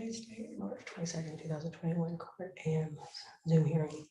Today's date, March 22nd, 2021, court and Zoom hearing.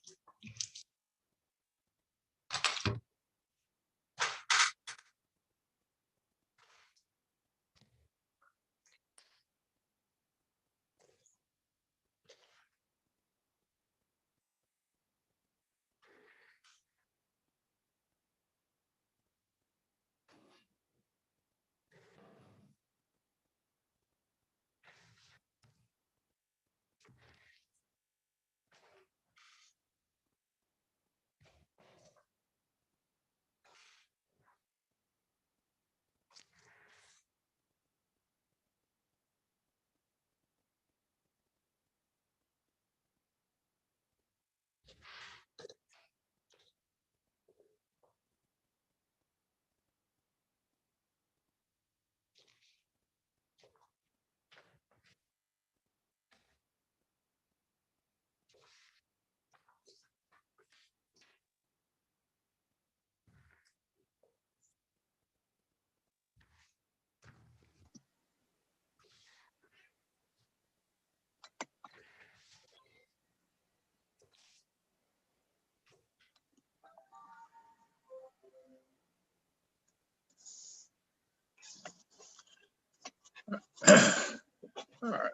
All right.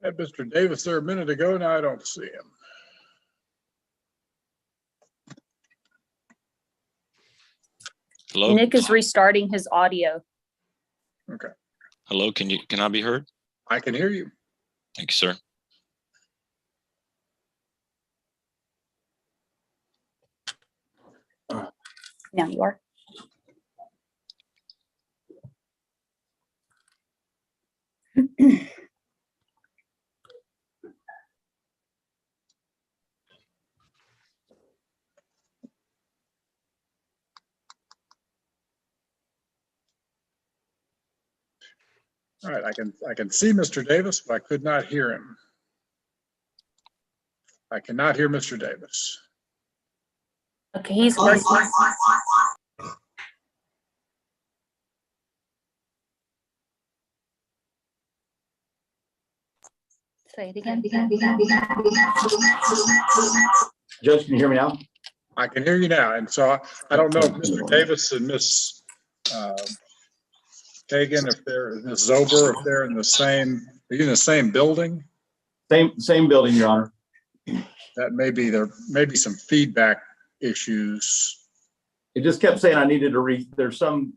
Had Mr. Davis there a minute ago. Now I don't see him. Hello. Nick is restarting his audio. Okay. Hello. Can I be heard? I can hear you. Thank you, sir. Now you are. All right. I can see Mr. Davis, but I could not hear him. I cannot hear Mr. Davis. Okay, he's working. Say it again. Judge, can you hear me now? I can hear you now. And so I don't know if Mr. Davis and Miss Kagan, if they're Ms. Zober, if they're in the same, are you in the same building? Same building, Your Honor. That there may be some feedback issues. It just kept saying I needed to there's some,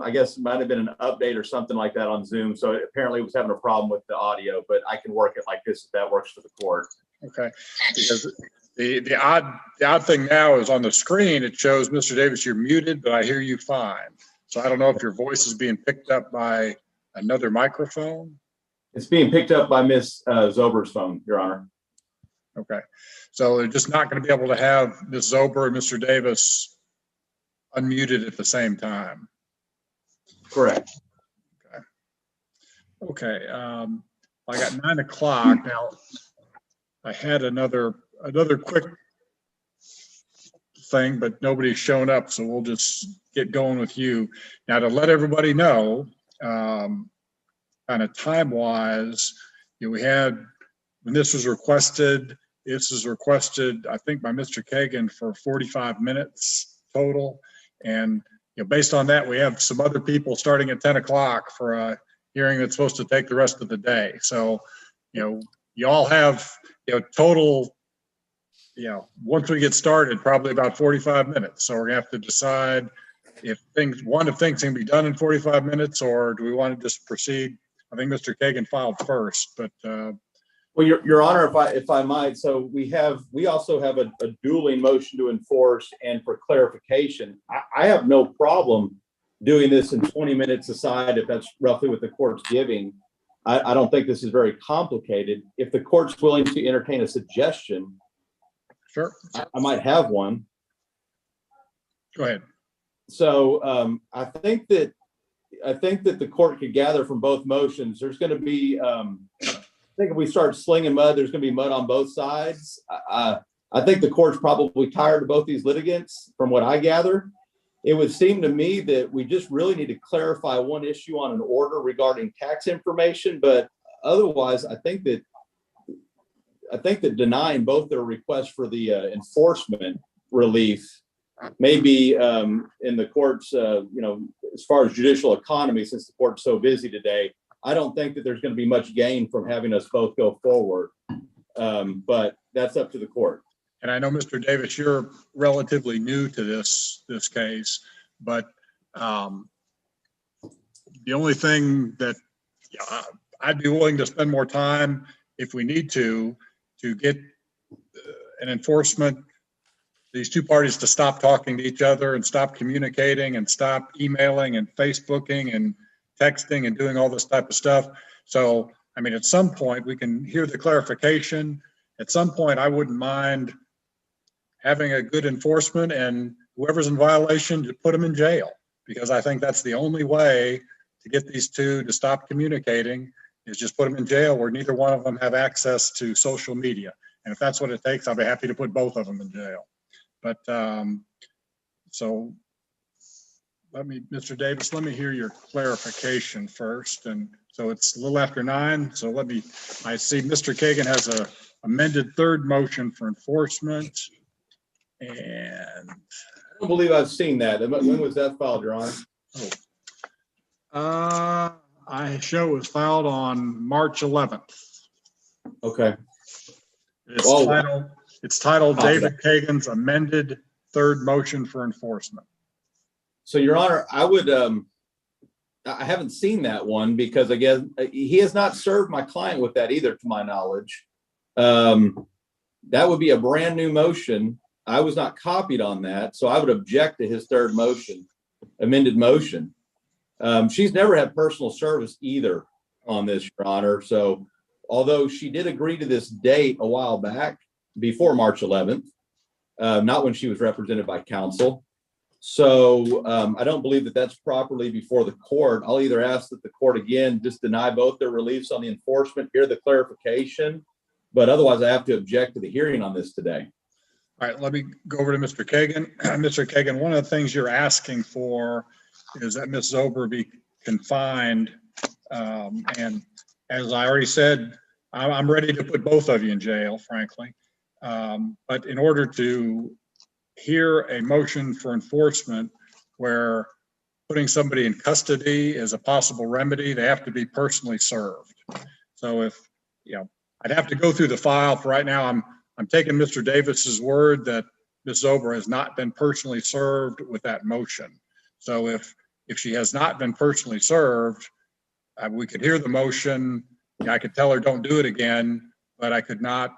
I guess it might have been an update or something like that on Zoom. So apparently it was having a problem with the audio, but I can work it like this if that works for the court. Okay. Because the odd thing now is on the screen, it shows Mr. Davis, you're muted, but I hear you fine. So I don't know if your voice is being picked up by another microphone. It's being picked up by Miss Zober's phone, Your Honor. Okay. So they're just not going to be able to have Ms. Zober and Mr. Davis unmuted at the same time. Correct. Okay. I got 9 o'clock. Now I had another quick thing, but nobody's shown up. So we'll just get going with you. Now to let everybody know, kind of time wise, we had, when this was requested, I think by Mr. Kagan for 45 minutes total. And based on that, we have some other people starting at 10 o'clock for a hearing that's supposed to take the rest of the day. So, you all have, total, once we get started, probably about 45 minutes. So we're gonna have to decide if things can be done in 45 minutes, or do we want to just proceed? I think Mr. Kagan filed first, but Well, Your Honor, if I might, so we also have a dueling motion to enforce, and for clarification, I have no problem doing this in 20 minutes aside if that's roughly what the court's giving. I don't think this is very complicated. If the court's willing to entertain a suggestion, Sure. I might have one. Go ahead. So I think that the court could gather from both motions. There's going to be, I think if we start slinging mud, there's going to be mud on both sides. I think the court's probably tired of both these litigants, from what I gather. It would seem to me that we just really need to clarify one issue on an order regarding tax information, but otherwise, I think that denying both their requests for the enforcement relief may be in the court's, as far as judicial economy, since the court's so busy today, I don't think that there's going to be much gain from having us both go forward. But that's up to the court. And I know, Mr. Davis, you're relatively new to this case, but the only thing that I'd be willing to spend more time if we need to get an enforcement, these two parties to stop talking to each other and stop communicating and stop emailing and Facebooking and texting and doing all this type of stuff. So, I mean, at some point we can hear the clarification. At some point, I wouldn't mind having a good enforcement, and whoever's in violation, to put them in jail, because I think that's the only way to get these two to stop communicating, is just put them in jail where neither one of them have access to social media. And if that's what it takes, I'll be happy to put both of them in jail. But so Mr. Davis, let me hear your clarification first. And so it's a little after 9. So I see Mr. Kagan has a amended third motion for enforcement. And I don't believe I've seen that. When was that filed, Your Honor? I show it was filed on March 11th. Okay. It's titled David Kagan's amended third motion for enforcement. So, Your Honor, I haven't seen that one, because again, he has not served my client with that either, to my knowledge. That would be a brand new motion. I was not copied on that, so I would object to his third motion, amended motion. She's never had personal service either on this, Your Honor. So although she did agree to this date a while back, before March 11th, not when she was represented by counsel. So I don't believe that that's properly before the court. I'll either ask that the court again just deny both their reliefs on the enforcement, hear the clarification, but otherwise I have to object to the hearing on this today. All right, let me go over to Mr. Kagan. Mr. Kagan, one of the things you're asking for is that Ms. Zober be confined. And as I already said, I'm ready to put both of you in jail, frankly. But in order to hear a motion for enforcement where putting somebody in custody is a possible remedy, they have to be personally served. So if, I'd have to go through the file. For right now, I'm taking Mr. Davis's word that Ms. Zober has not been personally served with that motion. So if she has not been personally served, we could hear the motion. I could tell her don't do it again, but I could not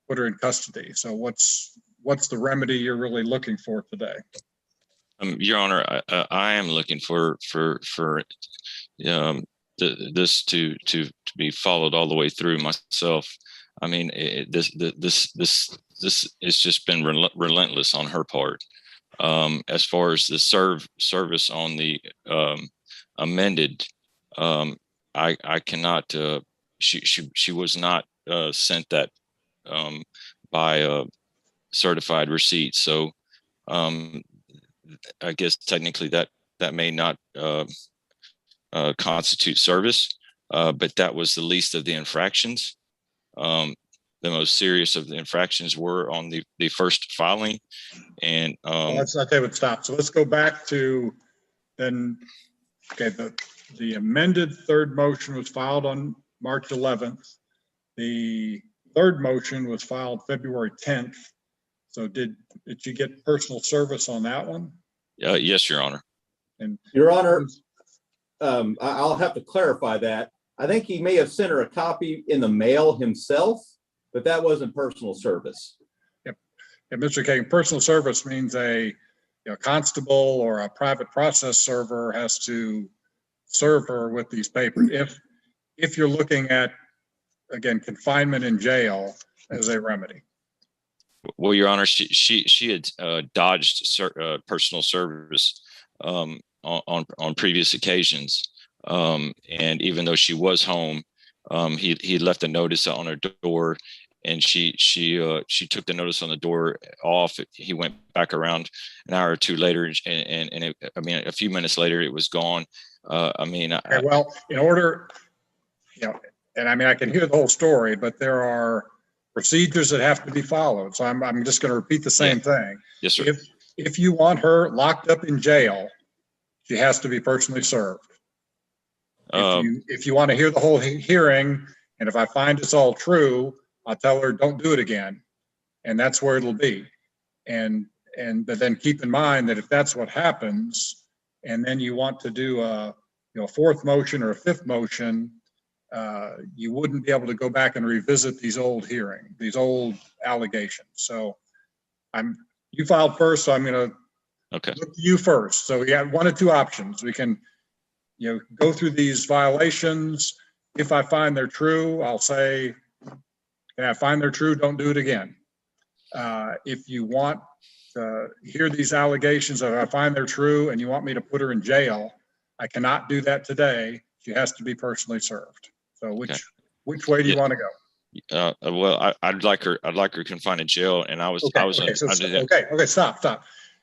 put her in custody. So what's the remedy you're really looking for today? Your Honor, I am looking for this to be followed all the way through myself. I mean, this has just been relentless on her part. As far as the service on the amended, I cannot. She was not sent that by a certified receipt. So I guess technically that may not constitute service, but that was the least of the infractions. The most serious of the infractions were on the first filing. And let's not David stop. So let's go back to then. Okay, the amended third motion was filed on March 11th. The third motion was filed February 10th. So did you get personal service on that one? Yes, Your Honor. And Your Honor, I'll have to clarify that. I think he may have sent her a copy in the mail himself, but that wasn't personal service. Yep. And Mr. Kagan, personal service means a constable or a private process server has to serve her with these papers. if you're looking at, again, confinement in jail as a remedy. Well, Your Honor, she had dodged personal service on previous occasions, and even though she was home, he left a notice on her door, and she took the notice on the door off. He went back around an hour or two later, and I mean, a few minutes later, it was gone. Okay, well, in order, and I mean, I can hear the whole story, but there are procedures that have to be followed. So I'm just going to repeat the same thing. Yes, sir. If you want her locked up in jail, she has to be personally served. If you want to hear the whole hearing, and if I find it's all true, I'll tell her, don't do it again. And that's where it'll be. But then keep in mind that if that's what happens, and then you want to do a fourth motion or a fifth motion, you wouldn't be able to go back and revisit these old allegations. So you filed first, so I'm going to look to you first. So we got one of two options. We can, go through these violations. If I find they're true, I'll say, I find they're true, don't do it again. If you want to hear these allegations, if I find they're true and you want me to put her in jail, I cannot do that today. She has to be personally served. So which way do you want to go? Well, I'd like her confined in jail, and Stop. Okay,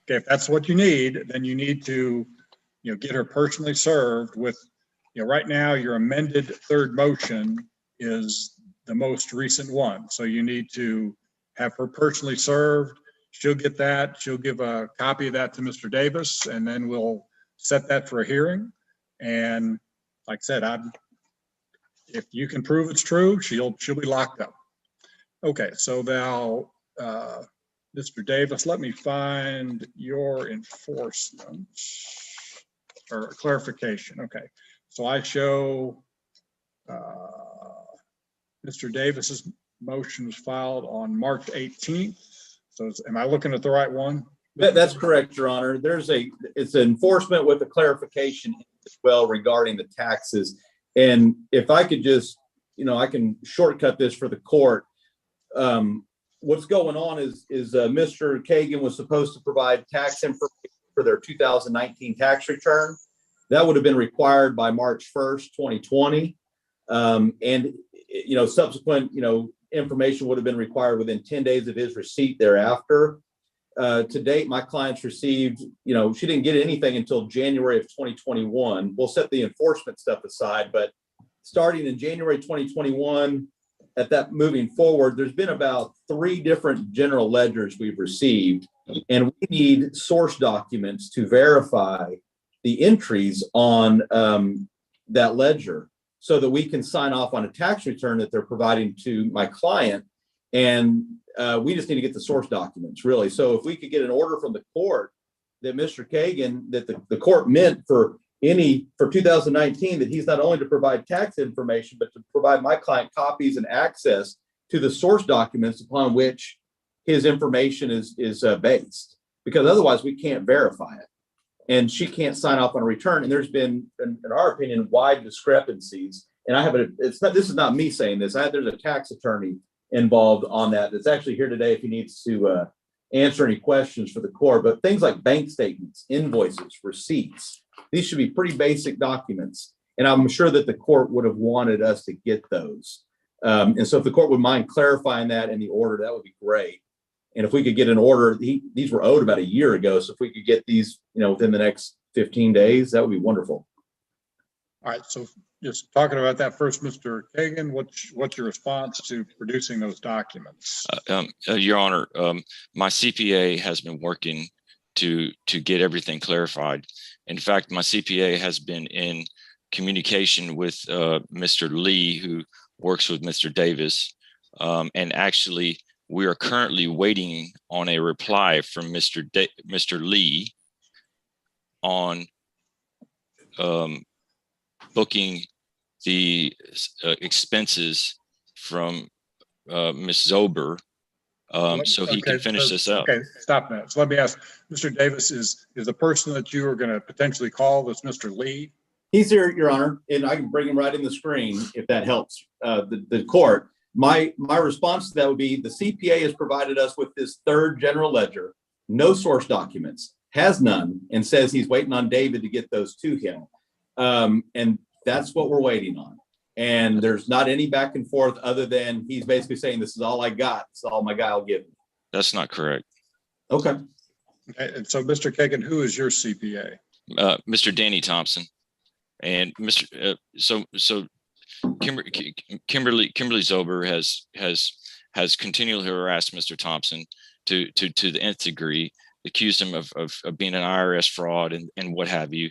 if that's what you need, then you need to, get her personally served with, right now your amended third motion is the most recent one. So you need to have her personally served. She'll get that. She'll give a copy of that to Mr. Davis, and then we'll set that for a hearing. And like I said, if you can prove it's true, she'll be locked up. Okay, so now, Mr. Davis, let me find your enforcement or clarification. Okay, so I show Mr. Davis's motion was filed on March 18th. So am I looking at the right one? That's correct, Your Honor. It's enforcement with a clarification as well regarding the taxes. And if I could just, I can shortcut this for the court. What's going on is Mr. Kagan was supposed to provide tax information for their 2019 tax return. That would have been required by March 1st, 2020. And, subsequent, information would have been required within 10 days of his receipt thereafter. To date, my clients received, she didn't get anything until January of 2021. We'll set the enforcement stuff aside, but starting in January 2021, at that moving forward, there's been about 3 different general ledgers we've received, and we need source documents to verify the entries on that ledger so that we can sign off on a tax return that they're providing to my client. And we just need to get the source documents, really. So if we could get an order from the court that Mr. Kagan, that the court meant for 2019, that he's not only to provide tax information, but to provide my client copies and access to the source documents upon which his information is based, because otherwise we can't verify it. And she can't sign off on a return. And there's been, in our opinion, wide discrepancies. And this is not me saying this. There's a tax attorney involved on that. That's actually here today if he needs to answer any questions for the court. But things like bank statements, invoices, receipts, these should be pretty basic documents. And I'm sure that the court would have wanted us to get those. And so if the court would mind clarifying that in the order, that would be great. And if we could get an order, these were owed about a year ago. So if we could get these, within the next 15 days, that would be wonderful. All right. So just talking about that first, Mr. Kagan, what's your response to producing those documents? Your Honor, my CPA has been working to get everything clarified. In fact, my CPA has been in communication with Mr. Lee, who works with Mr. Davis. And actually, we are currently waiting on a reply from Mr. Lee on booking the expenses from Ms. Zober, so he can finish this up. Okay, stop a minute. So let me ask, Mr. Davis, is the person that you are going to potentially call this Mr. Lee? He's here, Your Honor, and I can bring him right in the screen if that helps the court. My response to that would be the CPA has provided us with this third general ledger, no source documents, has none, and says he's waiting on David to get those to him. And that's what we're waiting on. And there's not any back and forth other than he's basically saying, this is all I got. This is all my guy will give me. That's not correct. Okay. Okay, and so Mr. Kagan, who is your CPA? Mr. Danny Thompson and Mr. Kimberly Zober has continually harassed Mr. Thompson to the nth degree, accused him of being an IRS fraud and what have you.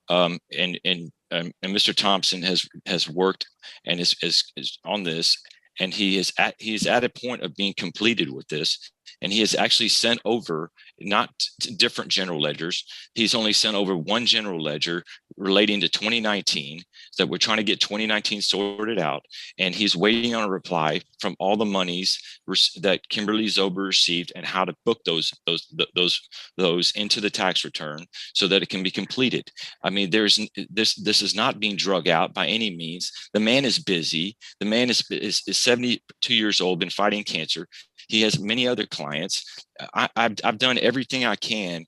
And Mr. Thompson has worked and is on this, and he is at a point of being completed with this. And he has actually sent over not different general ledgers. He's only sent over one general ledger relating to 2019 that we're trying to get 2019 sorted out. And he's waiting on a reply from all the monies that Kimberly Zober received and how to book those into the tax return so that it can be completed. I mean, this is not being drug out by any means. The man is busy. The man is 72 years old, been fighting cancer. He has many other clients. I've done everything I can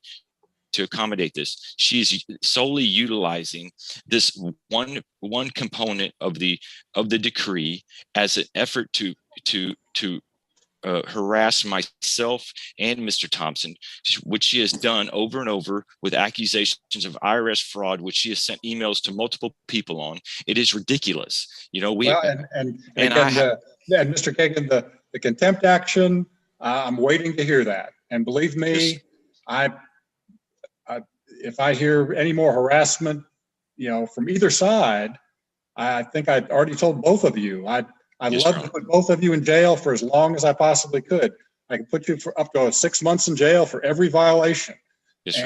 to accommodate this. She's solely utilizing this one component of the decree as an effort to harass myself and Mr. Thompson, which she has done over and over with accusations of IRS fraud, which she has sent emails to multiple people on. It is ridiculous. You know, And Mr. Kagan, the contempt action, I'm waiting to hear that. And believe me, if I hear any more harassment, from either side, I think I already told both of you, I'd love to put both of you in jail for as long as I possibly could. I can put you for up to 6 months in jail for every violation. Yes,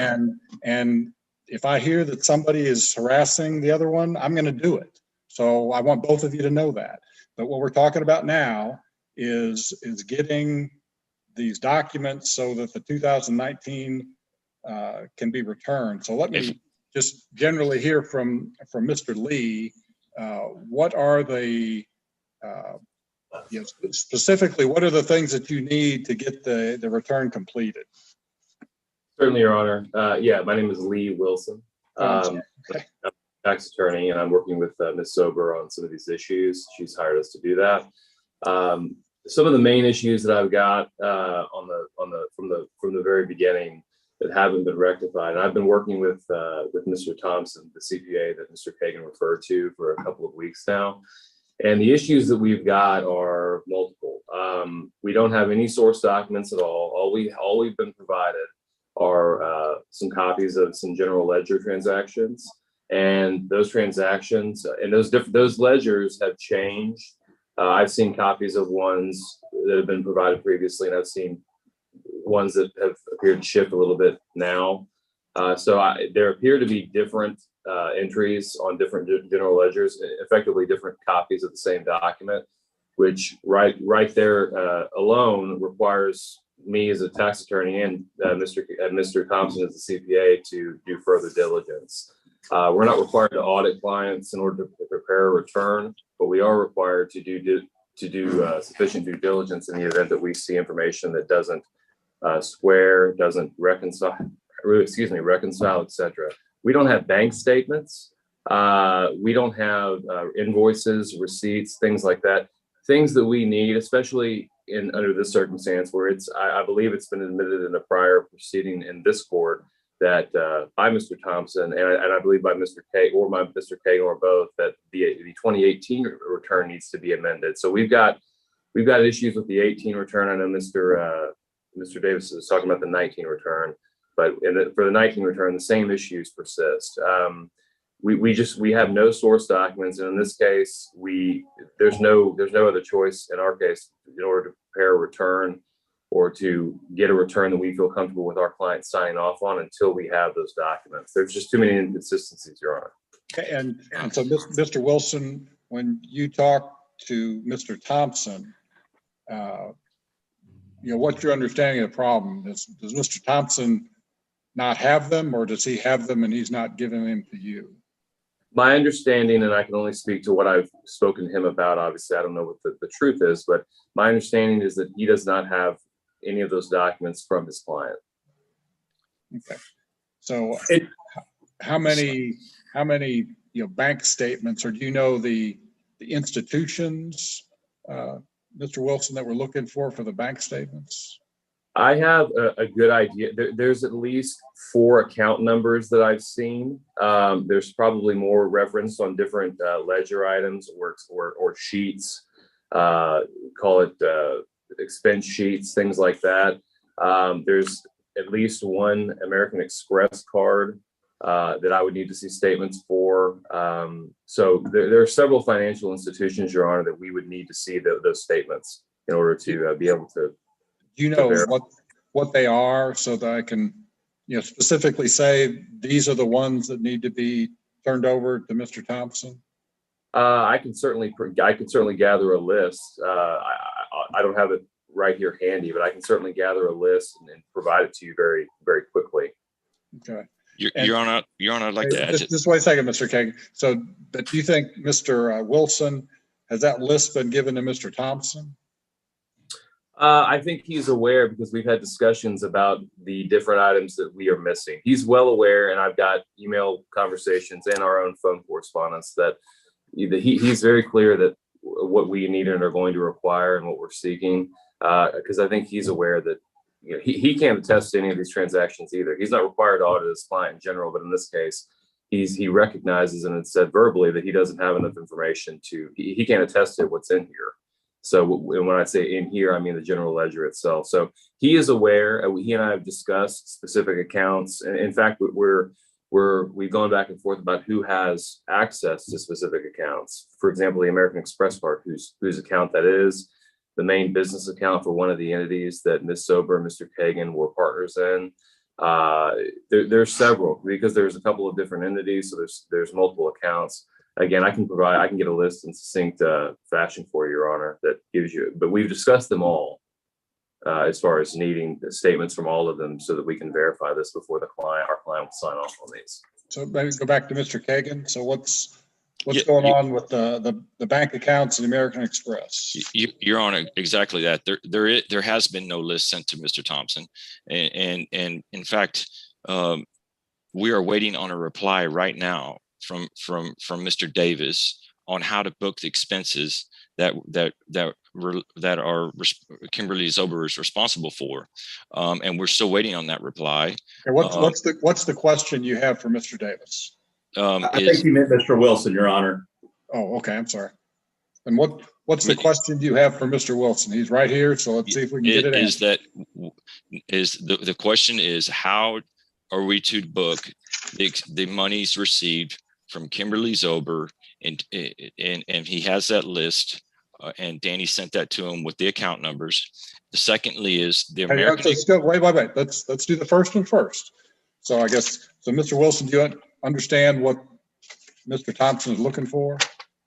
and if I hear that somebody is harassing the other one, I'm going to do it. So I want both of you to know that. But what we're talking about now is getting these documents so that the 2019 can be returned. So let me just generally hear from Mr. Lee. What are the specifically, what are the things that you need to get the return completed? Certainly, Your Honor. Yeah, my name is Lee Wilson. I'm a tax attorney, and I'm working with Ms. Sober on some of these issues. She's hired us to do that. Some of the main issues that I've got from the very beginning that haven't been rectified. And I've been working with Mr. Thompson, the CPA that Mr. Kagan referred to, for a couple of weeks now. And the issues that we've got are multiple. We don't have any source documents at all. All we've been provided are some copies of some general ledger transactions, and those transactions and those ledgers have changed. I've seen copies of ones that have been provided previously, and I've seen ones that have appeared to shift a little bit now. There appear to be different entries on different general ledgers, effectively different copies of the same document, which right there alone requires me as a tax attorney and Mr. Thompson as the CPA to do further diligence. We're not required to audit clients in order to prepare a return, but we are required to do sufficient due diligence in the event that we see information that doesn't square, doesn't reconcile, etc. We don't have bank statements. We don't have invoices, receipts, things like that. Things that we need, especially under this circumstance where I believe it's been admitted in a prior proceeding in this court that by Mr. Thompson and I believe by Mr. K or by Mr. Kagan or both, that the 2018 return needs to be amended. So we've got issues with the 18 return. I know Mr. Davis is talking about the 19 return, but for the 19 return, the same issues persist. We have no source documents, and in this case, there's no other choice in our case in order to prepare a return or to get a return that we feel comfortable with our client signing off on until we have those documents. There's just too many inconsistencies, Your Honor. Okay, and so Mr. Wilson, when you talk to Mr. Thompson, what's your understanding of the problem? Does Mr. Thompson not have them, or does he have them and he's not giving them to you? My understanding, and I can only speak to what I've spoken to him about, obviously, I don't know what the truth is, but my understanding is that he does not have any of those documents from his client. Okay. So how many, bank statements, or do you know the institutions, Mr. Wilson, that we're looking for the bank statements? I have a good idea. There's at least 4 account numbers that I've seen. There's probably more referenced on different ledger items or sheets, call it expense sheets, things like that. There's at least 1 American Express card that I would need to see statements for. So there are several financial institutions, Your Honor, that we would need to see those statements in order to be able to. Do you know what they are, so that I can, specifically say these are the ones that need to be turned over to Mr. Thompson? I can certainly gather a list. I don't have it right here handy, but I can certainly gather a list and provide it to you very, very quickly. Okay. Your Honor, I'd like to add. Just wait a second, Mr. Kagan. So, but do you think Mr. Wilson, has that list been given to Mr. Thompson? I think he's aware because we've had discussions about the different items that we are missing. He's well aware, and I've got email conversations and our own phone correspondence that he's very clear that what we need and are going to require and what we're seeking. Because I think he's aware that he can't attest to any of these transactions either. He's not required to audit his client in general, but in this case, he recognizes and it's said verbally that he doesn't have enough information he can't attest to what's in here. So when I say in here, I mean the general ledger itself. So he is aware. He and I have discussed specific accounts, and in fact, we've gone back and forth about who has access to specific accounts. For example, the American Express card, whose account that is, the main business account for one of the entities that Ms. Sober and Mr. Kagan were partners in. There's several, because there's a couple of different entities, so there's multiple accounts. Again, I can get a list in succinct fashion for you, Your Honor, that gives you, but we've discussed them all as far as needing the statements from all of them so that we can verify this before our client will sign off on these. So maybe go back to Mr. Kagan. So what's going on with the bank accounts in American Express? Your Honor, exactly that. There has been no list sent to Mr. Thompson, and in fact, we are waiting on a reply right now from Mr. Davis on how to book the expenses that are Kimberly Zober is responsible for, and we're still waiting on that reply. Okay, what's the question you have for Mr. Davis? I think you meant Mr. Wilson, Your Honor. Oh, okay. I'm sorry. And what's the question you have for Mr. Wilson? He's right here, so let's see if we can get it answered. The question is, how are we to book the monies received from Kimberly Zober, and he has that list, and Danny sent that to him with the account numbers. Secondly is the American. Wait. Let's do the first one first. So I guess, Mr. Wilson, do you understand what Mr. Thompson is looking for?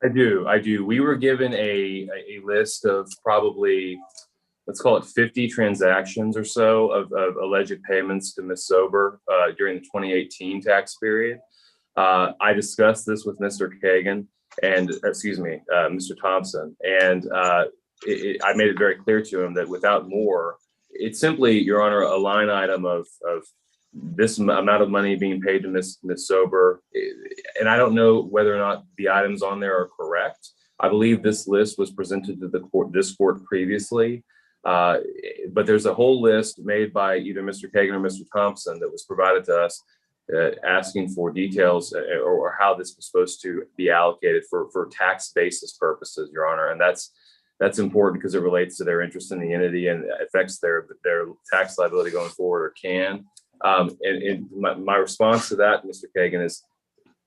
I do. We were given a list of probably, let's call it 50 transactions or so of alleged payments to Ms. Zober during the 2018 tax period. I discussed this with Mr. Kagan and, Mr. Thompson, and I made it very clear to him that without more, it's simply, Your Honor, a line item of this amount of money being paid to Ms. Zober. And I don't know whether or not the items on there are correct. I believe this list was presented to this court previously, but there's a whole list made by either Mr. Kagan or Mr. Thompson that was provided to us asking for details or how this was supposed to be allocated for tax basis purposes, Your Honor. And that's important because it relates to their interest in the entity and affects their tax liability going forward, or can. And my response to that, Mr. Kagan, is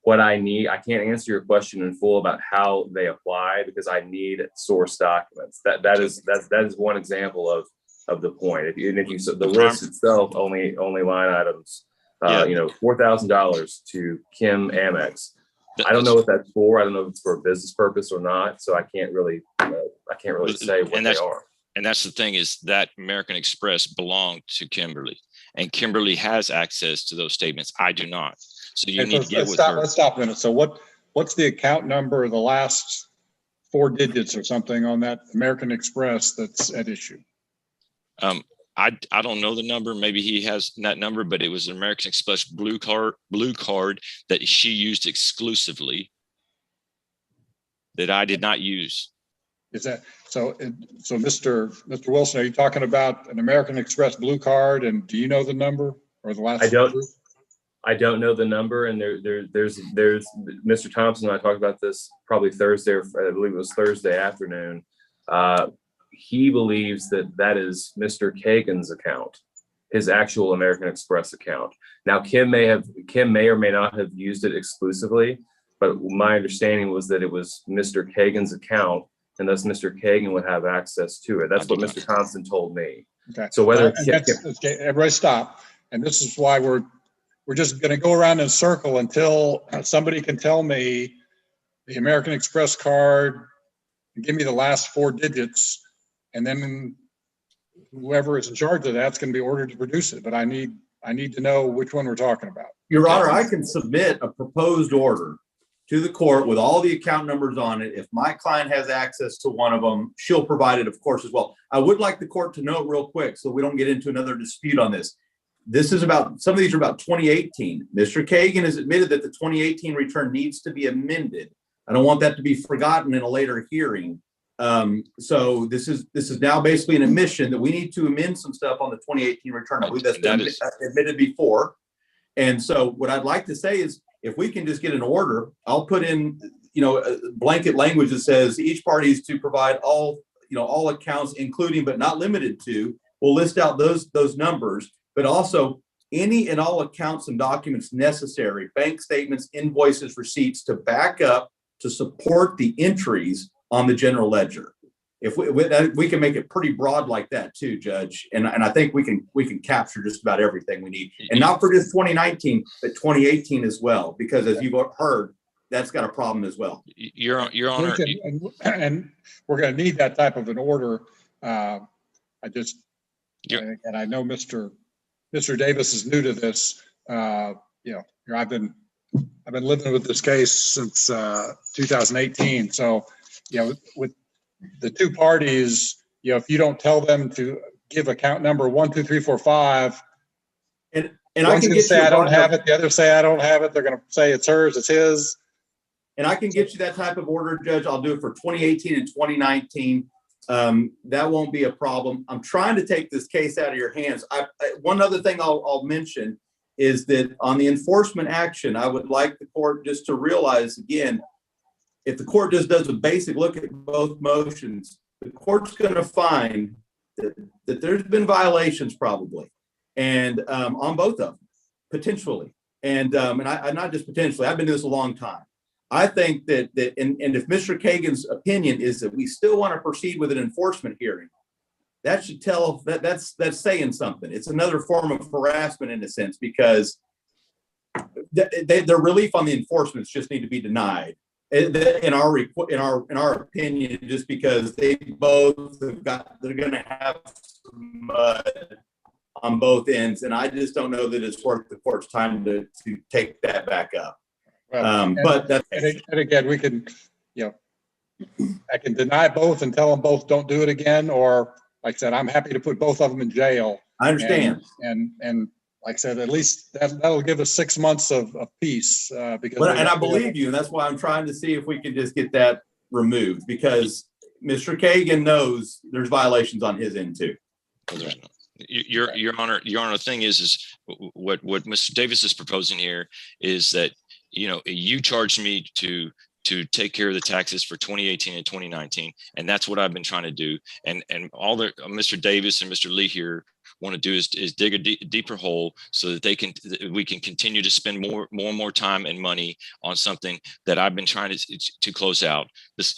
what I need. I can't answer your question in full about how they apply because I need source documents. That is one example of the point. The list itself only line items, $4,000 to Kim Amex. I don't know what that's for. I don't know if it's for a business purpose or not. So I can't really say what they are. And that's the thing, is that American Express belonged to Kimberly, and Kimberly has access to those statements. I do not. So you need to get with her. Let's stop a minute. So what what's the account number of the last 4 digits or something on that American Express that's at issue? I don't know the number. Maybe he has that number, but it was an American Express blue card that she used exclusively that I did not use. Is that so? So, Mr. Wilson, are you talking about an American Express blue card? And do you know the number or the last? I don't know the number. And there's Mr. Thompson and I talked about this probably Thursday, or I believe it was Thursday afternoon. He believes that is Mr. Kagan's account, his actual American Express account. Now, Kim may or may not have used it exclusively, but my understanding was that it was Mr. Kagan's account, and thus Mr. Kagan would have access to it. That's what Mr. Thompson told me. Okay. So whether okay, everybody stop. And this is why we're just going to go around in a circle until somebody can tell me the American Express card and give me the last 4 digits. And then whoever is in charge of that's going to be ordered to produce it. But I need to know which one we're talking about. Your Honor, I can submit a proposed order to the court with all the account numbers on it. If my client has access to one of them, she'll provide it, of course, as well. I would like the court to note real quick so we don't get into another dispute on this. This is about, some of these are about 2018. Mr. Kagan has admitted that the 2018 return needs to be amended. I don't want that to be forgotten in a later hearing. So this is now basically an admission that we need to amend some stuff on the 2018 return. I believe that's been admitted before. And so what I'd like to say is, if we can just get an order, I'll put in, a blanket language that says each party is to provide all accounts, including but not limited to. We'll list out those numbers, but also any and all accounts and documents necessary, bank statements, invoices, receipts to back up to support the entries on the general ledger. If we can make it pretty broad like that too, Judge, and I think we can capture just about everything we need, and not for just 2019, but 2018 as well, because as you've heard, that's got a problem as well. Your Honor, and we're going to need that type of an order. And I know Mr. Davis is new to this. I've been living with this case since 2018. So, with the 2 parties, if you don't tell them to give account number 1, 2, 3, 4, 5, and I can say I don't have it, the other say I don't have it. They're going to say it's hers, it's his. And I can get you that type of order, Judge. I'll do it for 2018 and 2019. That won't be a problem. I'm trying to take this case out of your hands. One other thing I'll mention is that on the enforcement action, I would like the court just to realize again, if the court just does a basic look at both motions, the court's going to find that there's been violations probably, and on both of them, potentially. And I not just potentially, I've been doing this a long time. I think that and if Mr. Kagan's opinion is that we still want to proceed with an enforcement hearing, that should tell that's saying something. It's another form of harassment in a sense, because their relief on the enforcements just need to be denied. In our opinion, just because they're going to have some mud on both ends, and I just don't know that it's worth the court's time to take that back up. But that's, and again, we can, I can deny both and tell them both don't do it again, or like I said, I'm happy to put both of them in jail. I understand, and like I said, at least that'll give us 6 months of peace. Because and I believe you, and that's why I'm trying to see if we can just get that removed, because Mr. Kagan knows there's violations on his end too. Your Honor, the thing is what Mr. Davis is proposing here is that you charged me to take care of the taxes for 2018 and 2019, and that's what I've been trying to do. And all that Mr. Davis and Mr. Lee here want to do is dig a deeper hole so that we can continue to spend more and more time and money on something that I've been trying to close out. This,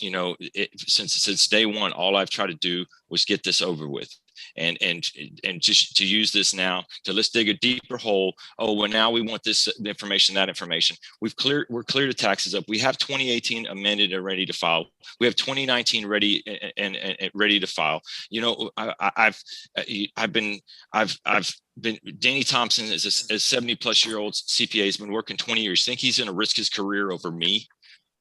since day one, all I've tried to do was get this over with. And just to use this now to let's dig a deeper hole. Oh, well, now we want this information, that information. We're cleared the taxes up. We have 2018 amended and ready to file. We have 2019 ready and ready to file. I've been Danny Thompson is a 70+ year old CPA. He's been working 20 years. Think he's going to risk his career over me?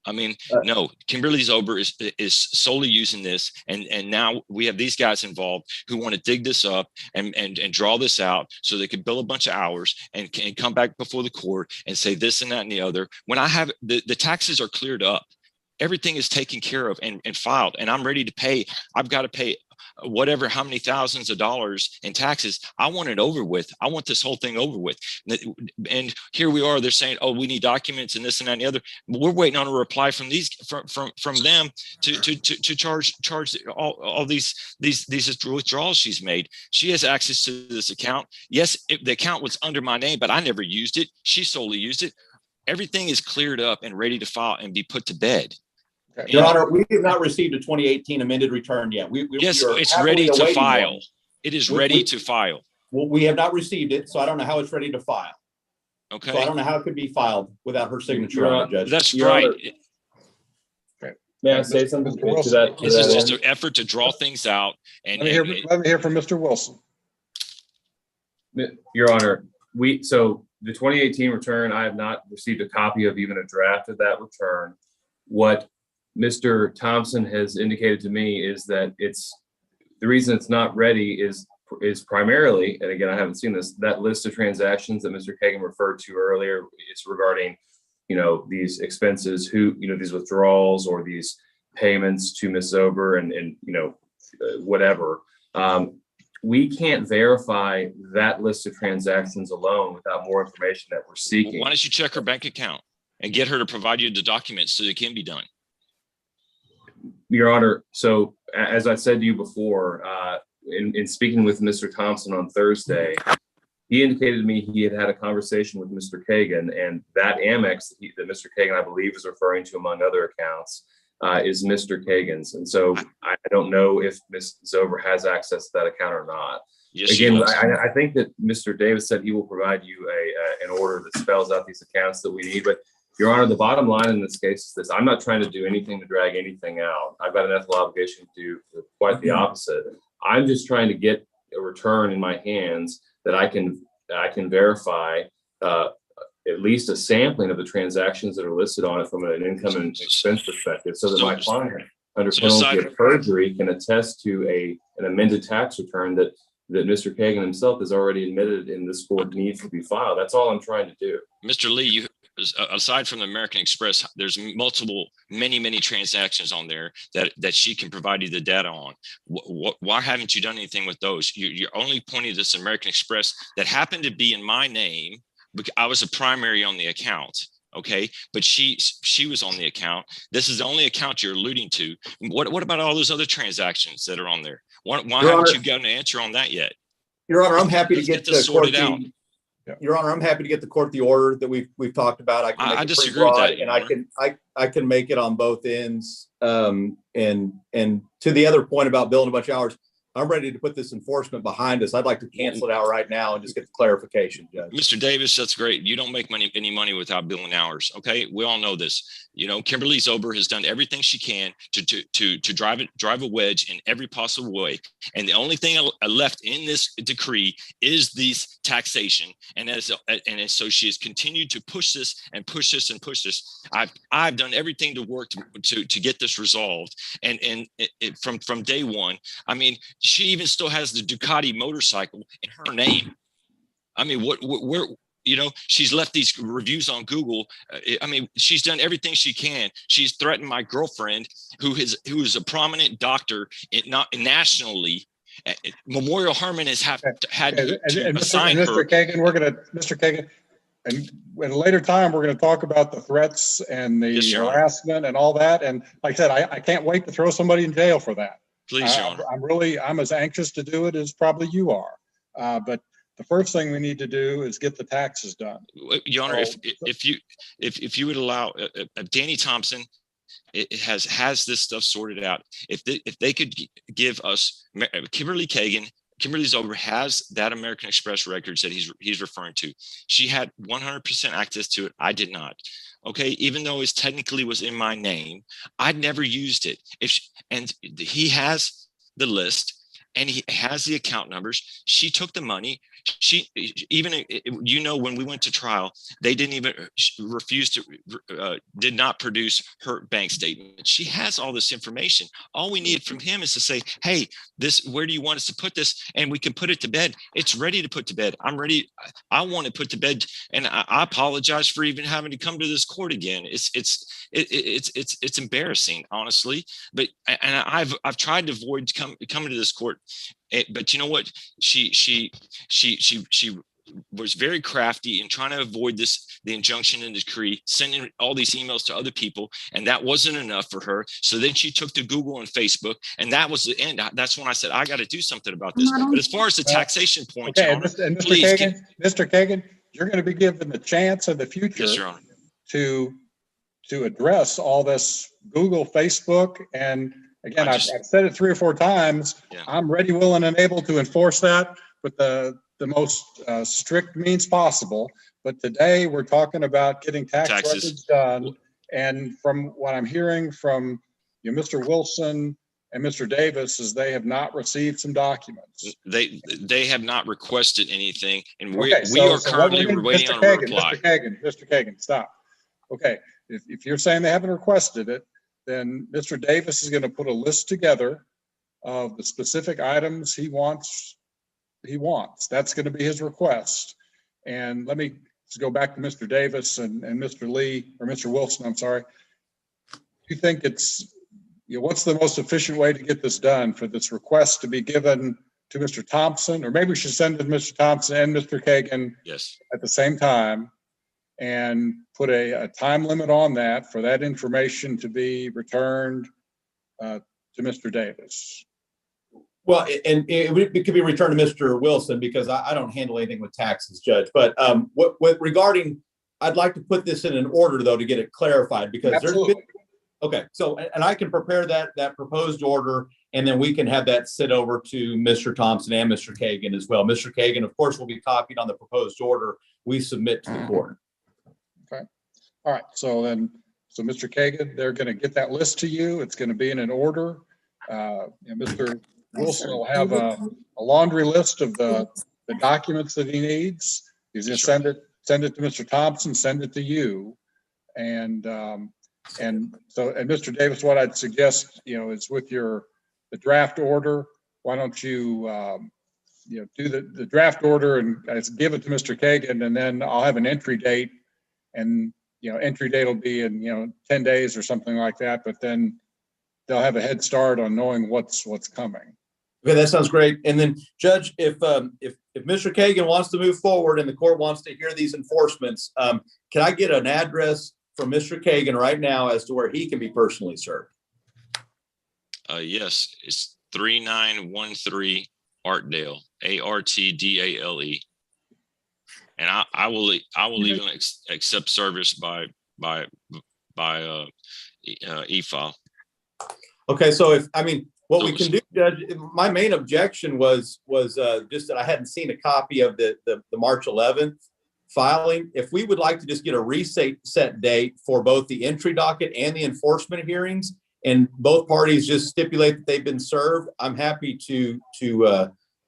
I mean, Uh, no, Kimberly Zober is solely using this, and now we have these guys involved who want to dig this up and draw this out so they could bill a bunch of hours and can come back before the court and say this and that and the other. When I have the taxes are cleared up, everything is taken care of and filed, and I'm ready to pay. I've got to pay whatever, how many thousands of dollars in taxes. I want it over with. I want this whole thing over with. And here we are, they're saying, oh, we need documents and this and that and the other. But we're waiting on a reply from these, from them to charge all these withdrawals she's made. She has access to this account. Yes, the account was under my name, but I never used it. She solely used it. Everything is cleared up and ready to file and be put to bed. Your Honor, we have not received a 2018 amended return yet. Yes, we are it's happily ready to awaiting file. one. It is We- ready we- to file. Well, we have not received it, so I don't know how it's ready to file. Okay. So I don't know how it could be filed without her signature Your on Honor, it, Judge. That's Your right. Honor, May I say something Mr. to Wilson. that? This is just end? an effort to draw things out. And, Let me hear from Mr. Wilson. Your Honor, so the 2018 return, I have not received a copy of even a draft of that return. What Mr. Thompson has indicated to me is that the reason it's not ready is primarily, and again, I haven't seen this, that list of transactions that Mr. Kagan referred to earlier is regarding, these expenses, these withdrawals or these payments to Ms. Zober and whatever. We can't verify that list of transactions alone without more information that we're seeking. why don't you check her bank account and get her to provide you the documents so it can be done? Your Honor, so as I said to you before, in speaking with Mr. Thompson on Thursday, he indicated to me he had had a conversation with Mr. Kagan, and that Amex that Mr. Kagan, I believe, is referring to among other accounts, is Mr. Kagan's. And so I don't know if Ms. Zober has access to that account or not. Yes, she Again, does. I think that Mr. Davis said he will provide you an order that spells out these accounts that we need, but Your Honor, the bottom line in this case is this: I'm not trying to do anything to drag anything out. I've got an ethical obligation to do quite the opposite. I'm just trying to get a return in my hands that I can verify at least a sampling of the transactions that are listed on it from an income and expense perspective, so that my client, under penalty of perjury, can attest to an amended tax return that Mr. Kagan himself has already admitted in this court needs to be filed. That's all I'm trying to do. Mr. Lee, aside from the American Express, there's many transactions on there that she can provide you the data on. Why haven't you done anything with those? You're only pointing to this American Express that happened to be in my name because I was a primary on the account. Okay, but she was on the account. This is the only account you're alluding to. What about all those other transactions that are on there? Why haven't you gotten an answer on that yet? Your Honor, I'm happy to get this the court sorted out. Your Honor, I'm happy to get the court the order that we've talked about. I can make I it disagree pretty with broad, that, and Your I can make it on both ends. And to the other point about billing a bunch of hours, I'm ready to put this enforcement behind us. I'd like to cancel it out right now and just get the clarification, Judge. Mr. Davis, that's great. You don't make any money without billing hours. Okay, we all know this. Kimberly Zober has done everything she can to drive a wedge in every possible way. And the only thing left in this decree is this taxation. And so she has continued to push this and push this and push this. I've done everything to work to get this resolved. And from day one, I mean, she even still has the Ducati motorcycle in her name. I mean, where she's left these reviews on Google. I mean, she's done everything she can. She's threatened my girlfriend, who is a prominent doctor, not nationally. Memorial Hermann has had to assign her. Mr. Kagan, Mr. Kagan, and at a later time, we're going to talk about the threats and the harassment and all that. And like I said, I can't wait to throw somebody in jail for that. Please, Your Honor. I'm as anxious to do it as probably you are. But the first thing we need to do is get the taxes done. Your Honor, if you would allow Danny Thompson, has this stuff sorted out. If they could give us Kimberly Zober has that American Express records that he's referring to. She had 100% access to it. I did not. Okay, even though it technically was in my name, I'd never used it. And he has the list and he has the account numbers. She took the money. She even, when we went to trial, they didn't even refuse to, did not produce her bank statement. She has all this information. All we needed from him is to say, hey, where do you want us to put this? And we can put it to bed. It's ready to put to bed. I'm ready. I want to put to bed. And I apologize for even having to come to this court again. It's embarrassing, honestly. But I've tried to avoid coming to this court. But you know what? She was very crafty in trying to avoid the injunction and decree, sending all these emails to other people, and that wasn't enough for her. So then she took to Google and Facebook, and that was the end. That's when I said, I got to do something about this. But as far as the taxation point, Okay, Your Honor, and please Mr. Kagan, you're going to be given the chance in the future yes, Your Honor. to address all this Google, Facebook, and again, I've said it 3 or 4 times. Yeah. I'm ready, willing, and able to enforce that with the most strict means possible. But today we're talking about getting taxes records done. And from what I'm hearing from Mr. Wilson and Mr. Davis is they have not received some documents. They have not requested anything, and we Okay, are currently waiting on a reply. Mr. Kagan, stop. Okay, if you're saying they haven't requested it, then Mr. Davis is going to put a list together of the specific items he wants. That's going to be his request. And let me just go back to Mr. Davis and Mr. Lee, or Mr. Wilson, I'm sorry. Do you think it's, what's the most efficient way to get this done for this request to be given to Mr. Thompson? Or maybe we should send it to Mr. Thompson and Mr. Kagan at the same time, and put a time limit on that for that information to be returned to Mr. Davis. Well, and it could be returned to Mr. Wilson because I don't handle anything with taxes, Judge. But regarding, I'd like to put this in an order though to get it clarified because Absolutely. Okay, so and I can prepare that proposed order, and then we can have that sit over to Mr. Thompson and Mr. Kagan as well. Mr. Kagan, of course, will be copied on the proposed order we submit to the court. Okay. All right. So Mr. Kagan, they're going to get that list to you. It's going to be in an order. And Mr. Wilson will have a laundry list of the documents that he needs. He's going to send it to Mr. Thompson, send it to you. And Mr. Davis, what I'd suggest, is with the draft order, why don't you, do the draft order and give it to Mr. Kagan, and then I'll have an entry date, and, entry date will be in, 10 days or something like that, but then they'll have a head start on knowing what's coming. Okay, that sounds great. And then Judge, if Mr. Kagan wants to move forward and the court wants to hear these enforcements, can I get an address from Mr. Kagan right now as to where he can be personally served? Yes, it's 3913 Artdale, Artdale. And I will even accept service by e-file. Okay, so what we can do, Judge, my main objection was just that I hadn't seen a copy of the March 11th filing. If we would like to just get a reset date for both the entry docket and the enforcement hearings, and both parties just stipulate that they've been served, I'm happy to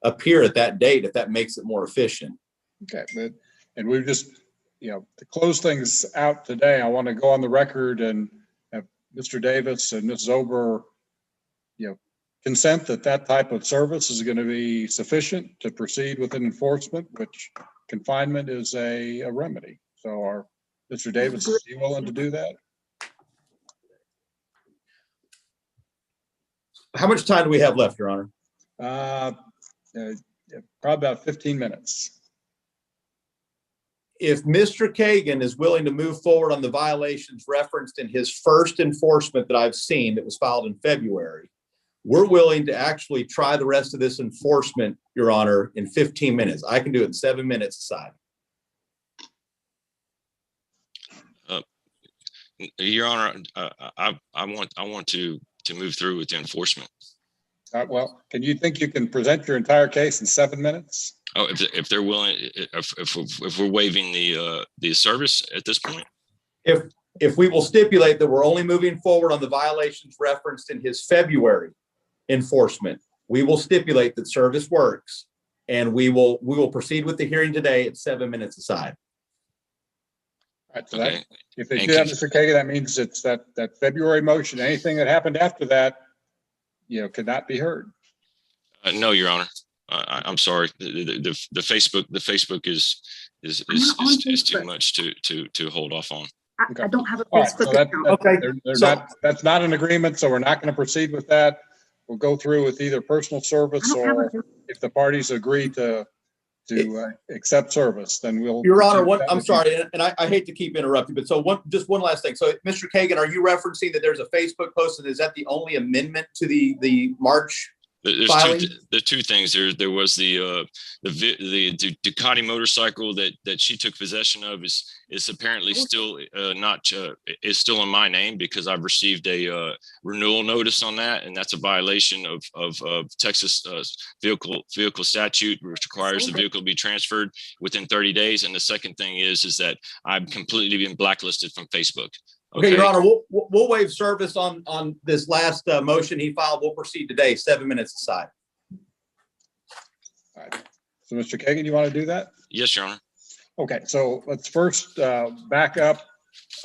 appear at that date if that makes it more efficient. Okay, and we've just, to close things out today, I want to go on the record and have Mr. Davis and Ms. Zober, consent that type of service is going to be sufficient to proceed with an enforcement, which confinement is a remedy. So Mr. Davis, is he willing to do that? How much time do we have left, Your Honor? Probably about 15 minutes. If Mr. Kagan is willing to move forward on the violations referenced in his first enforcement that I've seen that was filed in February, we're willing to actually try the rest of this enforcement, Your Honor, in 15 minutes. I can do it in 7 minutes aside. Your Honor, I want to move through with the enforcement. Well, you think you can present your entire case in 7 minutes? Oh, if they're willing, if we're waiving the service at this point? If we will stipulate that we're only moving forward on the violations referenced in his February enforcement, we will stipulate that service works. and we will proceed with the hearing today at 7 minutes aside. All right, so Okay. that, if they And do that, can- Mr. Kagan, that means it's that February motion. Anything that happened after that, could not be heard. No, Your Honor. I'm sorry. The Facebook is too much to hold off on. Okay. I don't have a All right, so Facebook that, account. Okay, they're so- not, that's not an agreement, so we're not going to proceed with that. We'll go through with either personal I service don't have or a, if the parties agree to accept service, then we'll. Your Honor, proceed with that I'm with you. sorry, and I hate to keep interrupting, but so just one last thing. So Mr. Kagan, are you referencing that there's a Facebook post, and is that the only amendment to the March? Filing? There's two things. There was the Ducati motorcycle that she took possession of is apparently still not is still in my name because I've received a renewal notice on that, and that's a violation of Texas vehicle statute, which requires the vehicle to be transferred within 30 days. And the second thing is that I've completely been blacklisted from Facebook. Okay, Your Honor, we'll waive service on this last motion he filed. We'll proceed today, 7 minutes aside. All right. So Mr. Kagan, you want to do that? Yes, Your Honor. Okay, so let's first back up.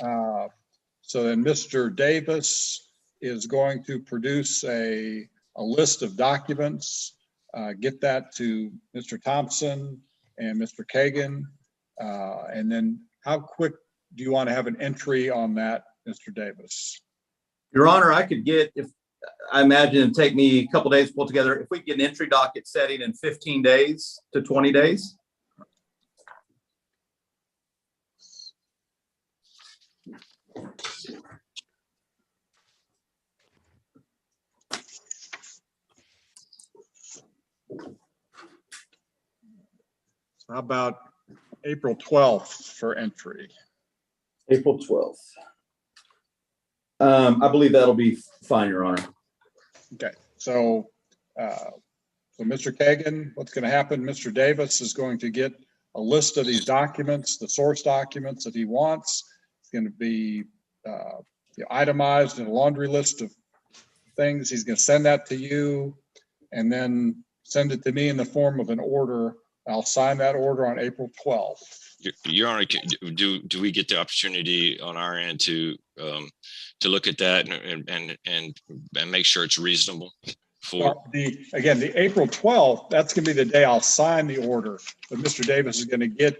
So then Mr. Davis is going to produce a list of documents, get that to Mr. Thompson and Mr. Kagan. And then how quick do you want to have an entry on that, Mr. Davis? Your Honor, I could get, if I imagine it'd take me a couple days to pull together, if we get an entry docket setting in 15 days to 20 days. So how about April 12th for entry? April 12th. I believe that'll be fine, Your Honor. Okay, so Mr. Kagan, what's going to happen? Mr. Davis is going to get a list of these documents, the source documents that he wants. It's going to be itemized in a laundry list of things. He's going to send that to you and then send it to me in the form of an order. I'll sign that order on April 12th. Your Honor, do we get the opportunity on our end to look at that and make sure it's reasonable? Well, the April 12th, that's going to be the day I'll sign the order, but Mr. Davis is going to get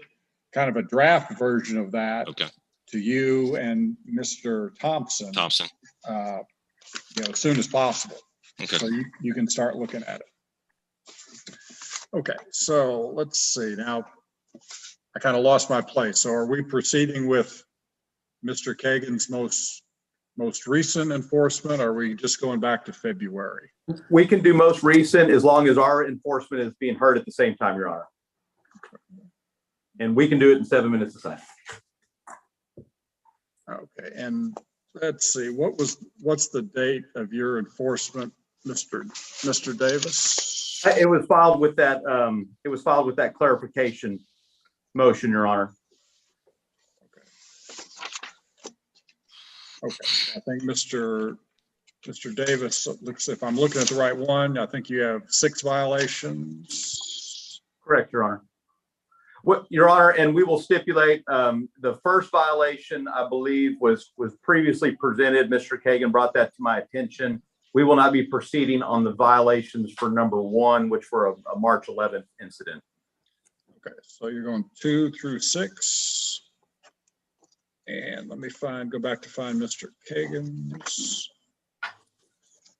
kind of a draft version of that to you and Mr. Thompson. As soon as possible. Okay. So you can start looking at it. Okay, so let's see now. I kind of lost my place. So are we proceeding with Mr. Kagan's most recent enforcement? Or are we just going back to February? We can do most recent as long as our enforcement is being heard at the same time, Your Honor. And we can do it in 7 minutes aside. Okay, and let's see, what's the date of your enforcement, Mr. Davis? It was filed with that. It was filed with that clarification motion, Your Honor. Okay, I think Mr. Davis, looks, if I'm looking at the right one, I think you have 6 violations. Correct, Your Honor. What, Your Honor, and we will stipulate the first violation, I believe, was previously presented. Mr. Kagan brought that to my attention. We will not be proceeding on the violations for number 1, which were a March 11th incident. Okay, so you're going 2 through 6. And let me go back to find Mr. Kagan's.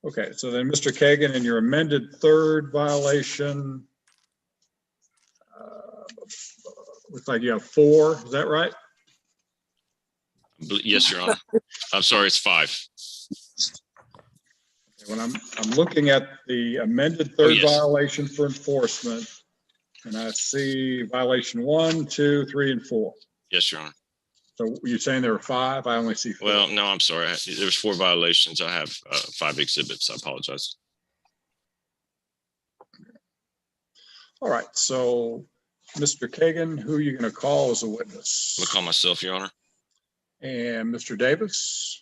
Okay, so then Mr. Kagan, in your amended 3rd violation, looks like you have 4, is that right? Yes, Your Honor. I'm sorry, it's 5. When I'm looking at the amended 3rd yes. violation for enforcement, and I see violation 1, 2, 3, and 4. Yes, Your Honor. So you're saying there are 5? I only see 4. Well, no, I'm sorry. There's 4 violations. I have 5 exhibits. I apologize. All right, so Mr. Kagan, who are you going to call as a witness? I'm gonna call myself, Your Honor. And Mr. Davis?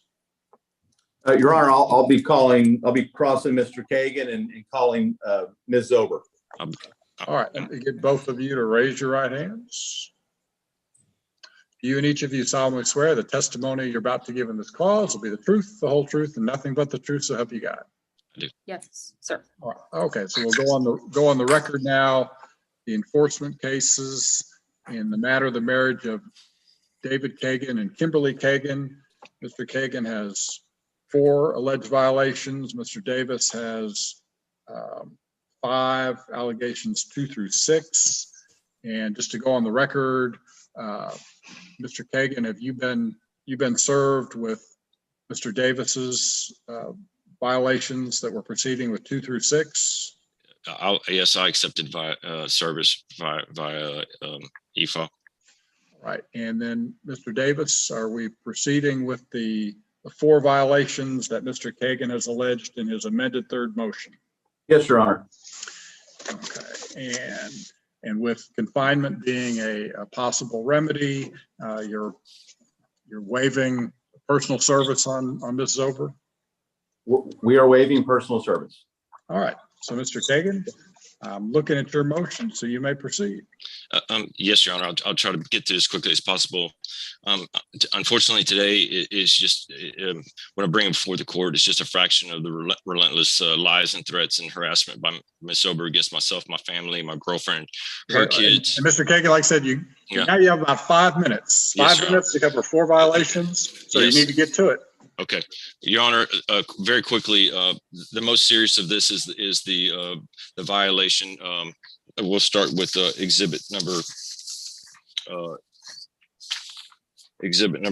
Your Honor, I'll be crossing Mr. Kagan and calling Ms. Zober. All right, let me get both of you to raise your right hands. You and each of you solemnly swear the testimony you're about to give in this cause will be the truth, the whole truth, and nothing but the truth, so help you God. Yes, sir. All right, okay, so we'll go on the record now. The enforcement cases in the matter of the marriage of David Kagan and Kimberly Kagan. Mr. Kagan has 4 alleged violations. Mr. Davis has 5 allegations, 2 through 6. And just to go on the record, Mr. Kagan, have you been served with Mr. Davis's violations that were proceeding with 2 through 6? Yes, I accepted via service via EFA. Right, and then Mr. Davis, are we proceeding with the 4 violations that Mr. Kagan has alleged in his amended 3rd motion? Yes, Your Honor. Okay, and with confinement being a possible remedy, you're waiving personal service on Ms. Zober? We are waiving personal service. All right, so Mr. Kagan, I'm looking at your motion, so you may proceed. Yes, Your Honor. I'll try to get through as quickly as possible. Unfortunately, today is just when I bring it before the court, it's just a fraction of the relentless lies and threats and harassment by Ms. Sober against myself, my family, my girlfriend, her kids. And Mr. Kagan, like I said, now you have about 5 minutes. Yes, 5 minutes to cover 4 violations, so Yes. you need to get to it. Okay, Your Honor. Very quickly, the most serious of this is the violation. We'll start with exhibit number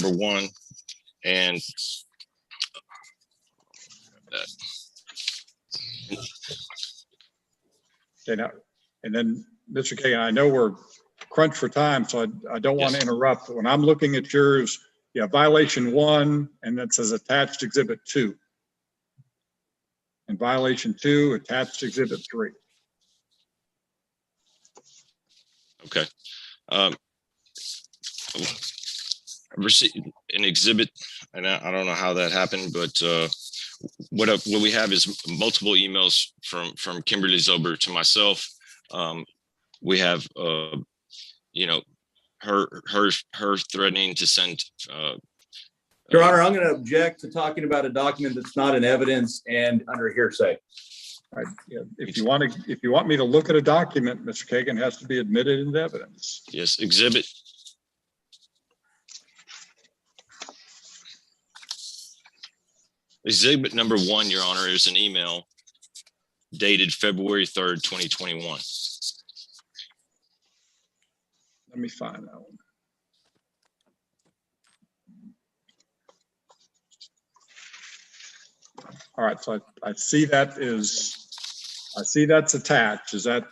1, and Okay, now, and then Mr. Kagan, I know we're crunched for time, so I don't want to Yes. interrupt. When I'm looking at yours, you have violation 1, and that says attached exhibit 2. And violation 2, attached exhibit 3. okay. Received an exhibit, and I don't know how that happened, but what we have is multiple emails from Kimberly Zober to myself. We have her threatening to send. Your Honor, I'm going to object to talking about a document that's not in evidence and under hearsay. Right. Yeah. If you want me to look at a document, Mr. Kagan, has to be admitted into evidence. Yes, exhibit number 1, Your Honor, is an email dated February 3rd, 2021. Let me find that one. All right, so I see that's attached. Is that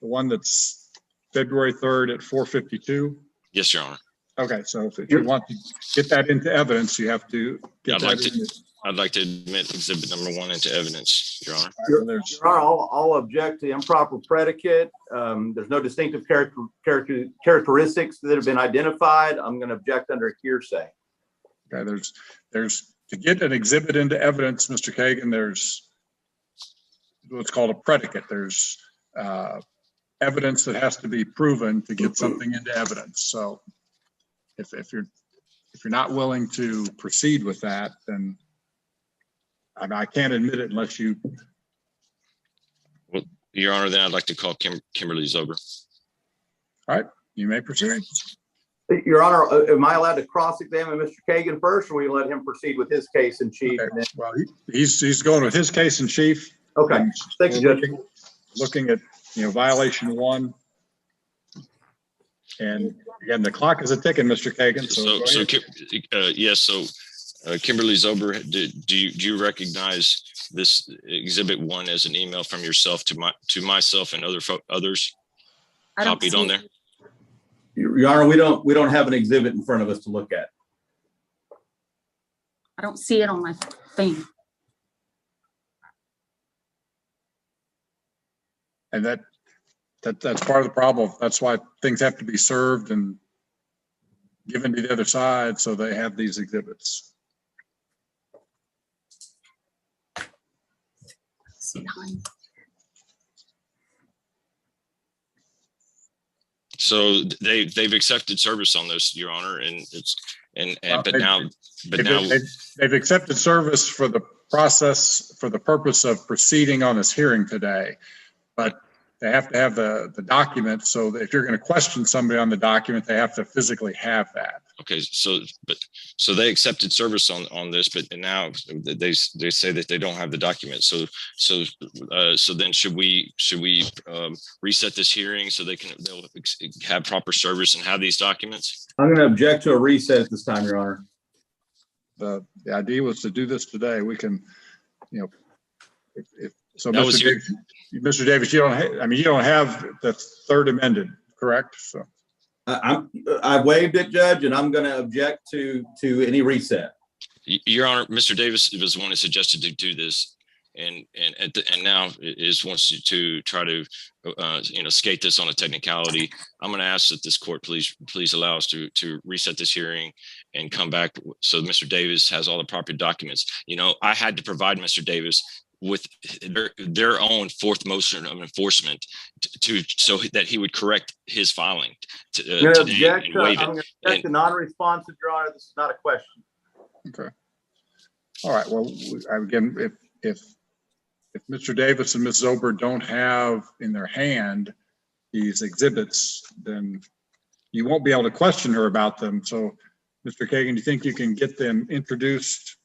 the one that's February 3rd at 4:52? Yes, Your Honor. Okay, so if you want to get that into evidence, you have to get I'd that like in. I'd like to admit exhibit number 1 into evidence, Your Honor. Your Honor, I'll object to improper predicate. There's no distinctive characteristics that have been identified. I'm going to object under hearsay. Okay, there's to get an exhibit into evidence, Mr. Kagan, there's what's called a predicate. There's evidence that has to be proven to get something into evidence. So if you're not willing to proceed with that, then I can't admit it unless you. Well, Your Honor, then I'd like to call Kimberly Zober. All right, you may proceed. Your Honor, am I allowed to cross-examine Mr. Kagan first, or will you let him proceed with his case in chief? Okay. Well, he's going with his case in chief. Okay, thank you, Judge. Looking at violation 1, and again the clock is a ticking, Mr. Kagan. Kimberly Zober, do you recognize this exhibit 1 as an email from yourself to myself and others I don't copied see on there? Your Honor, we don't have an exhibit in front of us to look at. I don't see it on my thing. And that's part of the problem. That's why things have to be served and given to the other side, so they have these exhibits. So they've accepted service on this, Your Honor, and they've accepted service for the process, for the purpose of proceeding on this hearing today. But they have to have the document. So that if you're going to question somebody on the document, they have to physically have that. Okay, so they accepted service on this, but now they say that they don't have the document. So then should we reset this hearing so they'll have proper service and have these documents? I'm going to object to a reset at this time, Your Honor. The idea was to do this today. We can, so That Mr. Davis, you don't have the third amended, correct? So I waived it, Judge, and I'm going to object to any reset. Your Honor, Mr. Davis was the one who suggested to do this, and now wants to try to skate this on a technicality. I'm going to ask that this court please allow us to reset this hearing and come back so Mr. Davis has all the proper documents. I had to provide Mr. Davis with their own fourth motion of enforcement so that he would correct his filing today and waive it. I'm going to object to non-responsive, Your Honor. This is not a question. Okay. All right. Well, again, if Mr. Davis and Ms. Zober don't have in their hand these exhibits, then you won't be able to question her about them. So, Mr. Kagan, do you think you can get them introduced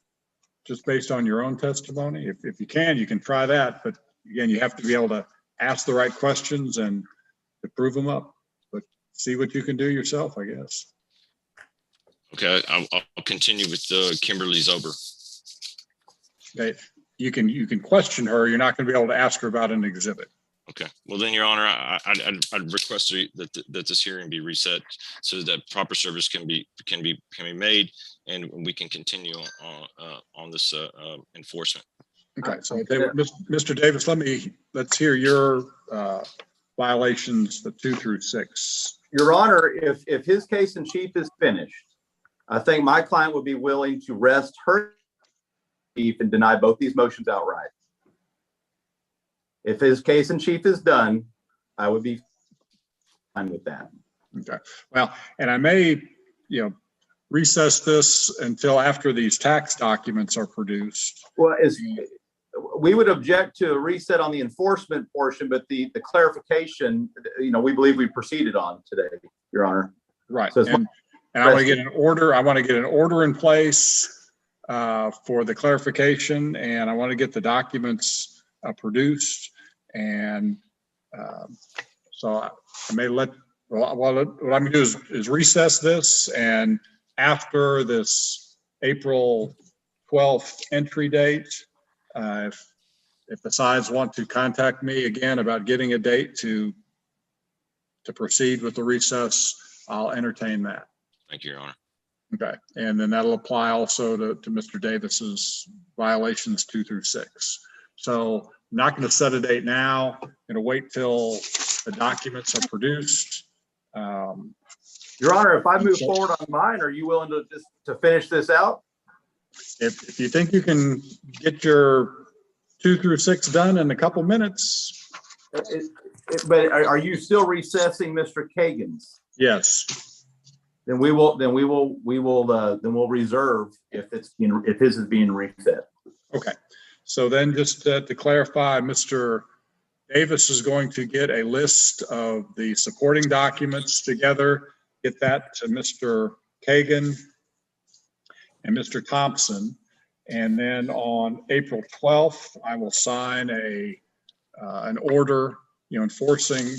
just based on your own testimony? If you can try that. But again, you have to be able to ask the right questions and to prove them up. But see what you can do yourself, I guess. Okay, I'll continue with Kimberly Zober. Okay, you can question her. You're not going to be able to ask her about an exhibit. Okay. Well, then, Your Honor, I'd request that this hearing be reset so that proper service can be made and we can continue on this enforcement. Okay. So, Mr. Davis, let's hear your violations, the 2 through 6. Your Honor, if his case in chief is finished, I think my client would be willing to rest her chief and deny both these motions outright. If his case in chief is done, I would be fine with that. Okay. Well, and I may, recess this until after these tax documents are produced. Well, we would object to a reset on the enforcement portion, but the clarification, we believe we proceeded on today, Your Honor. Right. So and I want to get an order. I want to get an order in place for the clarification, and I want to get the documents produced. And so I may what I'm going to do is recess this, and after this April 12th entry date, if the sides want to contact me again about getting a date to proceed with the recess, I'll entertain that. Thank you, Your Honor. Okay, and then that'll apply also to Mr. Davis's violations 2 through 6. So I'm not going to set a date now. I'm going to wait till the documents are produced. Your Honor, if I move forward on mine, are you willing to finish this out? If you think you can get your 2 through 6 done in a couple minutes. But are you still recessing Mr. Kagan's? Yes. Then we'll reserve if his is being reset. Okay. So then just to clarify, Mr. Davis is going to get a list of the supporting documents together, get that to Mr. Kagan and Mr. Thompson. And then on April 12th, I will sign an order, enforcing,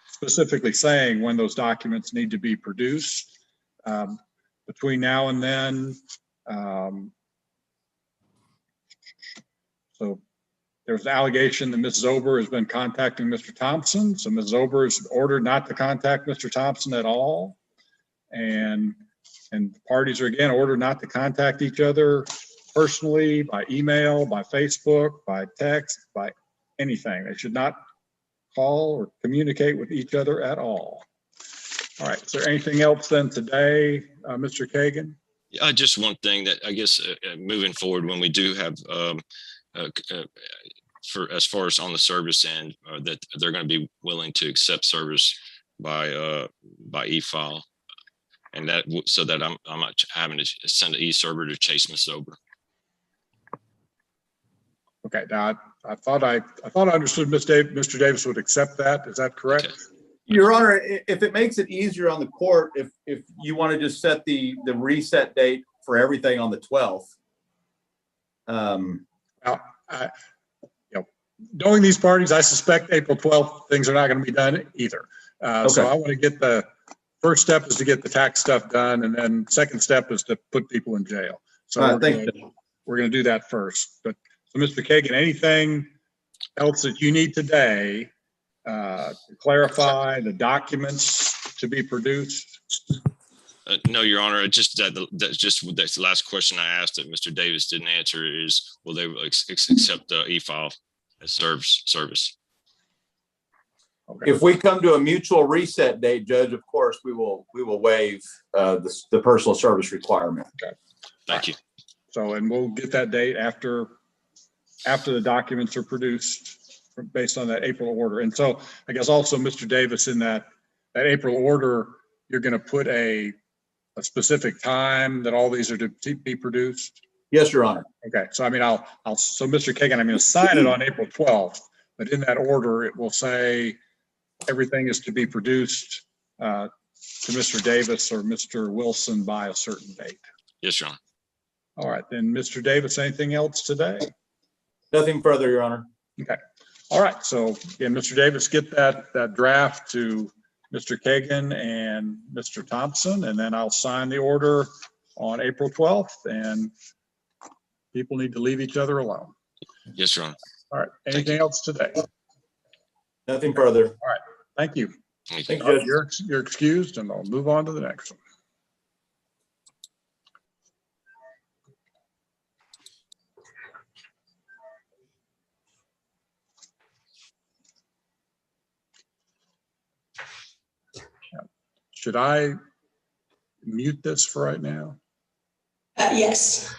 specifically saying when those documents need to be produced. Between now and then, so there's an allegation that Ms. Zober has been contacting Mr. Thompson. So Ms. Zober is ordered not to contact Mr. Thompson at all. And parties are again ordered not to contact each other personally, by email, by Facebook, by text, by anything. They should not call or communicate with each other at all. All right. Is there anything else then today, Mr. Kagan? Just one thing that I guess moving forward, when we do have for as far as on the service end, that they're going to be willing to accept service by e-file, and that so that I'm not having to send an e-server to chase Ms. Sober. Okay, now I thought I understood Mr. Davis would accept that. Is that correct? Okay. Your Honor, if it makes it easier on the court, if you want to just set the reset date for everything on the 12th. Now, knowing these parties, I suspect April 12th, things are not going to be done either. So I want to get the first step is to get the tax stuff done. And then second step is to put people in jail. So we're going to do that first. But so Mr. Kagan, anything else that you need today to clarify the documents to be produced? No, Your Honor. That's the last question I asked that Mr. Davis didn't answer is, will they accept the e-file as service? Okay. If we come to a mutual reset date, Judge, of course, we will waive the personal service requirement. Okay. Thank you. So, and we'll get that date after the documents are produced based on that April order. And so I guess also, Mr. Davis, in that April order, you're going to put a specific time that all these are to be produced? Yes, Your Honor. Okay. So, I mean, so Mr. Kagan, I'm going to sign it on April 12th, but in that order, it will say everything is to be produced to Mr. Davis or Mr. Wilson by a certain date. Yes, Your Honor. All right. Then, Mr. Davis, anything else today? Nothing further, Your Honor. Okay. All right. So, again, Mr. Davis, get that draft to Mr. Kagan and Mr. Thompson, and then I'll sign the order on April 12th, and people need to leave each other alone. Yes, Your Honor. All right. Anything else today? Nothing further. All right. Thank you. Thank Thank you. you, Judge. You're excused, and I'll move on to the next one. Should I mute this for right now? Yes.